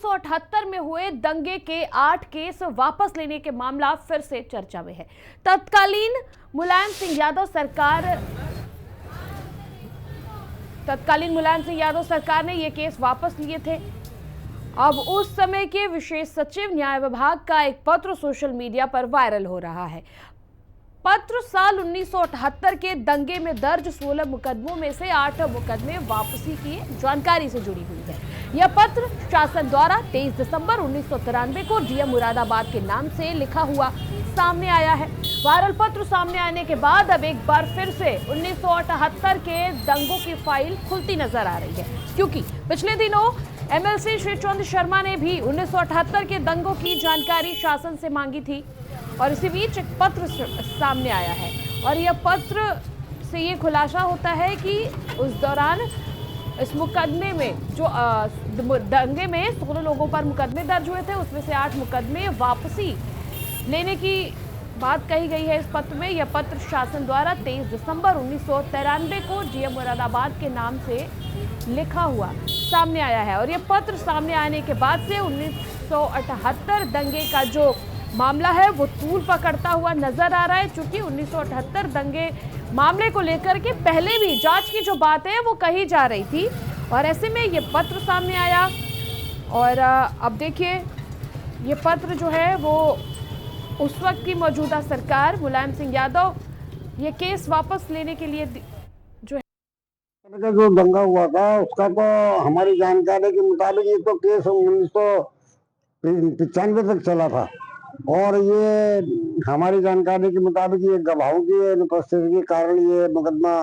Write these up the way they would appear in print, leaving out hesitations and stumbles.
1978 में हुए दंगे के 8 केस वापस लेने के मामला फिर से चर्चा में है। तत्कालीन मुलायम सिंह यादव सरकार ने ये केस वापस लिए थे। अब उस समय के विशेष सचिव न्याय विभाग का एक पत्र सोशल मीडिया पर वायरल हो रहा है। पत्र साल 1978 के दंगे में दर्ज 16 मुकदमों में से 8 मुकदमे वापसी की जानकारी से जुड़ी हुई है। यह पत्र शासन द्वारा 23 दिसंबर 1993 को डीएम मुरादाबाद के नाम से लिखा हुआ सामने आया है। वायरल पत्र सामने आने के बाद अब एक बार फिर से 1978 के दंगों की फाइल खुलती नजर आ रही है, क्योंकि पिछले दिनों एमएलसी श्री चंद्र शर्मा ने भी 1978 के दंगों की जानकारी शासन से मांगी थी और इसी बीच एक पत्र सामने आया है और यह पत्र से ये खुलासा होता है कि उस दौरान इस मुकदमे में जो दंगे में 16 लोगों पर मुकदमे दर्ज हुए थे, उसमें से 8 मुकदमे वापसी लेने की बात कही गई है। इस पत्र में यह पत्र शासन द्वारा 23 दिसंबर 1993 को डीएम मुरादाबाद के नाम से लिखा हुआ सामने आया है और यह पत्र सामने आने के बाद से 1978 दंगे का जो मामला है वो तूल पकड़ता हुआ नजर आ रहा है। चूंकि 1978 दंगे मामले को लेकर के पहले भी जांच की जो बात है वो कही जा रही थी और ऐसे में ये पत्र सामने आया और अब देखिए ये पत्र जो है वो उस वक्त की मौजूदा सरकार मुलायम सिंह यादव ये केस वापस लेने के लिए जो है जो दंगा हुआ था उसका तो हमारी जानकारी के मुताबिक ये तो केस 1995 तक चला था और ये हमारी जानकारी के मुताबिक ये गवाहों की अनुपस्थिति के कारण ये मुकदमा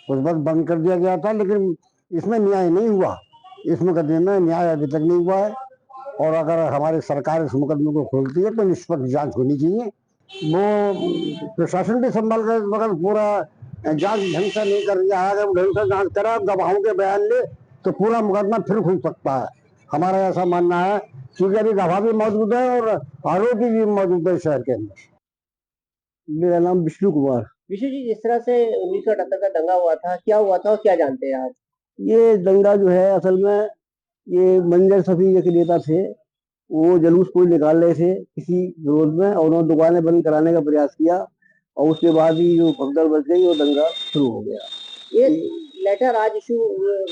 उस वक्त बंद कर दिया गया था, लेकिन इसमें न्याय नहीं हुआ। इस मुकदमे में न्याय अभी तक नहीं हुआ है और अगर हमारी सरकार इस मुकदमे को खोलती है तो निष्पक्ष जांच होनी चाहिए। वो प्रशासन भी संभाल कर मगर पूरा जांच ढंग से नहीं कर रहा है। अगर ढंग से जांच करा, गवाहों के बयान ले तो पूरा मुकदमा फिर खुल सकता है। हमारा ऐसा मानना है, क्योंकि अभी गवाह भी मौजूद है और आरोपी भी मौजूद है शहर के अंदर। मेरा नाम विष्णु कुमार। विष्णु जी, जिस तरह से 1978 का दंगा हुआ था, क्या हुआ था और क्या जानते हैं आज? ये दंगा जो है असल में ये मंजर सफी के नेता थे, वो जुलूस कोई निकाल रहे थे किसी विरोध में और उन्होंने दुकानें बंद कराने का प्रयास किया और उसके बाद ही जो भगदड़ बच गई और दंगा शुरू हो गया। ये लेटर आज इशू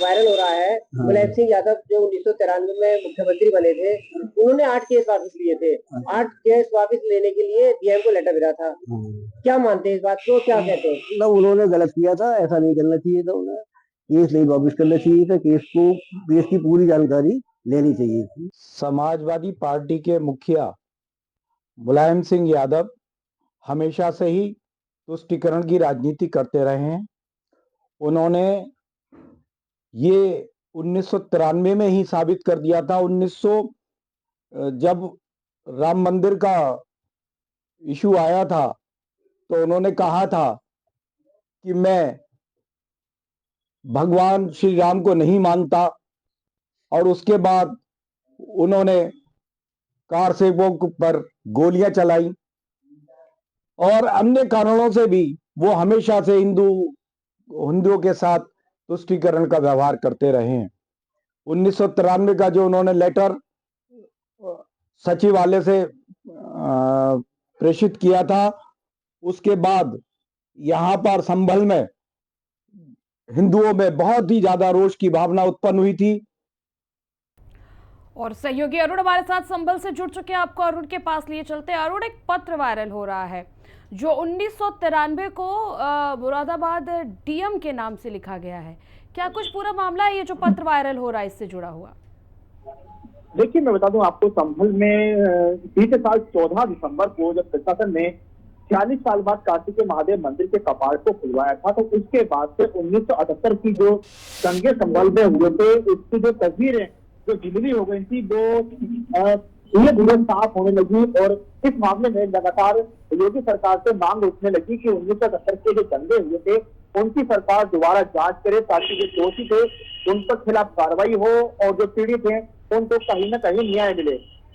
वायरल हो रहा है। हाँ। मुलायम सिंह यादव जो 1993 में मुख्यमंत्री बने थे, उन्होंने 8 केस वापस लिए थे। 8 केस वापस लेने के लिए डीएम को लेटर भेजा था। क्या मानते हैं इस बात को, क्या कहते हैं? मतलब उन्होंने गलत किया था, ऐसा नहीं करना चाहिए था। उन्हें केस नहीं वापस करना चाहिए था, केस की पूरी जानकारी लेनी चाहिए थी। समाजवादी पार्टी के मुखिया मुलायम सिंह यादव हमेशा से ही तुष्टीकरण की राजनीति करते रहे हैं। उन्होंने ये 1993 में ही साबित कर दिया था। जब राम मंदिर का इशू आया था तो उन्होंने कहा था कि मैं भगवान श्री राम को नहीं मानता और उसके बाद उन्होंने कार सेवकों पर गोलियां चलाई और अन्य कारणों से भी वो हमेशा से हिंदुओं के साथ तुष्टीकरण का व्यवहार करते रहे हैं। 1993 का जो उन्होंने लेटर सचिवालय से प्रेषित किया था, उसके बाद यहाँ पर संभल में हिंदुओं में बहुत ही ज्यादा रोष की भावना उत्पन्न हुई थी। और सहयोगी अरुण हमारे साथ संभल से जुड़ चुके हैं। आपको अरुण के पास लिए चलते हैं। अरुण, एक पत्र वायरल हो रहा है जो 1993 को मुरादाबाद डीएम के नाम से लिखा गया है। क्या कुछ पूरा मामला है ये जो पत्र वायरल हो रहा है इससे जुड़ा हुआ? देखिए, मैं बता दूं आपको, संभल में बीते साल 14 दिसंबर को जब प्रशासन ने 40 साल बाद काशी के महादेव मंदिर के कपाट को खुलवाया था, तो उसके बाद से 1978 की जो दंगे संभल में हुए थे उसकी जो तस्वीरें जो डिलीवरी हो गई थी वो धीरे धीरे साफ होने लगी और इस मामले में लगातार योगी सरकार से मांग उठने लगी कि 1978 के जो दंगे हुए थे उनकी सरकार दोबारा जांच करे ताकि जो दोषी थे उन पर खिलाफ कार्रवाई हो और जो पीड़ित हैं उनको कहीं न कहीं न्याय मिले।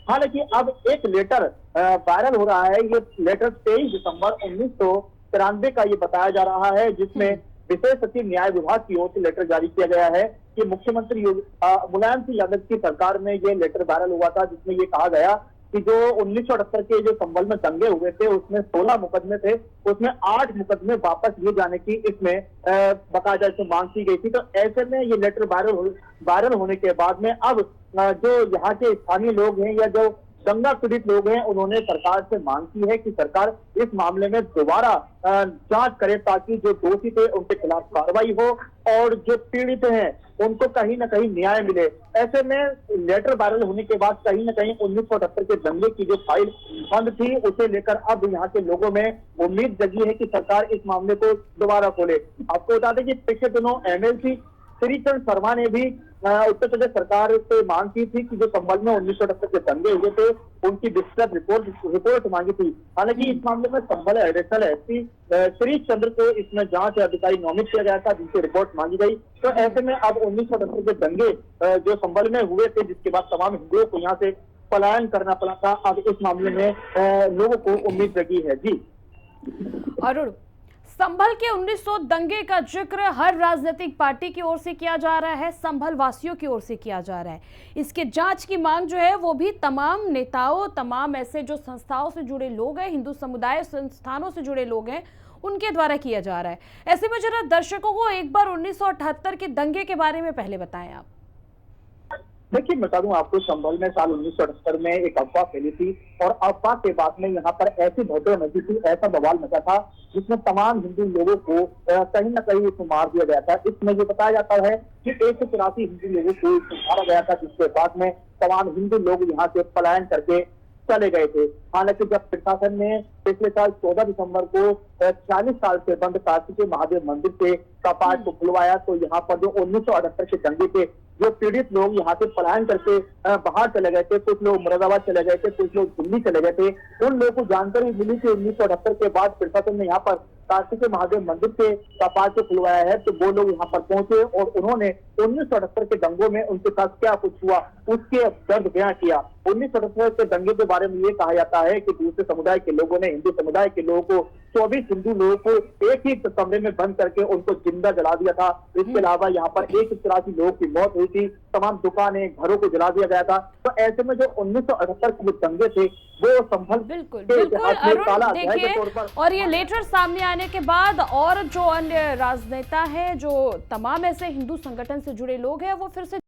हालांकि अब एक लेटर वायरल हो रहा है। ये लेटर 23 दिसंबर 1993 का ये बताया जा रहा है, जिसमें विशेष सचिव न्याय विभाग की ओर से लेटर जारी किया गया है कि मुख्यमंत्री मुलायम सिंह यादव की सरकार में ये लेटर वायरल हुआ था, जिसमें ये कहा गया कि जो 1978 के जो संभल में दंगे हुए थे उसमें 16 मुकदमे थे, उसमें 8 मुकदमे वापस लिए जाने की इसमें बाकायदा इसमें मांग की गई थी। तो ऐसे में ये लेटर वायरल होने के बाद में अब जो यहाँ के स्थानीय लोग हैं या जो दंगा पीड़ित लोग हैं, उन्होंने सरकार से मांग की है कि सरकार इस मामले में दोबारा जांच करे, ताकि जो दोषी थे उनके खिलाफ कार्रवाई हो और जो पीड़ित हैं उनको कहीं ना कहीं न्याय मिले। ऐसे में लेटर वायरल होने के बाद कहीं ना कहीं 1978 के दंगे की जो फाइल बंद थी, उसे लेकर अब यहाँ के लोगों में उम्मीद जगी है कि सरकार इस मामले को दोबारा खोले। आपको बता दें कि पिछले दिनों MLC श्रीचंद शर्मा ने भी उत्तर प्रदेश सरकार से मांग की थी कि जो संभल में 1978 के दंगे हुए थे उनकी विस्तृत रिपोर्ट मांगी थी। हालांकि इस मामले में संभल एडिशनल SP श्री चंद्र को इसमें जांच अधिकारी नामित किया गया था, जिनसे रिपोर्ट मांगी गई। तो ऐसे में अब 1978 के दंगे जो संभल में हुए थे, जिसके बाद तमाम हिंदुओं को यहाँ से पलायन करना पड़ा था, अब इस मामले में लोगों को उम्मीद जगी है। जी अरुण, संभल के 1900 दंगे का जिक्र हर राजनीतिक पार्टी की ओर से किया जा रहा है, संभल वासियों की ओर से किया जा रहा है। इसके जांच की मांग जो है वो भी तमाम नेताओं, तमाम ऐसे जो संस्थाओं से जुड़े लोग हैं, हिंदू समुदाय संस्थानों से जुड़े लोग हैं, उनके द्वारा किया जा रहा है। ऐसे में जरा दर्शकों को एक बार 1978 के दंगे के बारे में पहले बताएं आप। देखिए, बता दूं आपको, संभल में साल 1978 में एक अफवाह फैली थी और अफवाह के बाद में यहाँ पर ऐसी भगदड़ मची थी, ऐसा बवाल मचा था, जिसमें तमाम हिंदू लोगों को कहीं ना कहीं इसमें मार दिया गया था। इसमें ये बताया जाता है कि 184 हिंदू लोगों को मारा गया था, जिसके बाद में तमाम हिंदू लोग यहाँ से पलायन करके चले गए थे। हालांकि जब प्रशासन ने पिछले साल 14 दिसंबर को 40 साल से बंद काशी के महादेव मंदिर के कपाट को खुलवाया, तो यहाँ पर जो 1978 के दंगे के जो पीड़ित लोग यहाँ से पलायन करके बाहर चले गए थे, कुछ लोग मुरादाबाद चले गए थे, कुछ लोग दिल्ली चले गए थे, उन लोगों को जानकारी मिली कि 1978 के बाद प्रशासन ने यहाँ पर काशी के महादेव मंदिर के कपाट को खुलवाया है। तो वो लोग यहाँ पर पहुंचे और उन्होंने 1978 के दंगों में उनके साथ क्या कुछ हुआ उसके दर्द बयां किया। 1978 के दंगे के बारे में ये कहा जाता है कि दूसरे समुदाय के लोगों ने हिंदू समुदाय के लोगों को 24 हिंदू लोगों को एक ही कमरे में बंद करके उनको जिंदा जला दिया था। इसके अलावा यहाँ पर 184 लोगों की मौत हुई थी, तमाम दुकानें, घरों को जला दिया गया था। तो ऐसे में जो 1978 के दंगे थे वो संभल बिल्कुल अरुण देखिए, और ये लेटर सामने आने के बाद और जो अन्य राजनेता है, जो तमाम ऐसे हिंदू संगठन से जुड़े लोग हैं, वो फिर से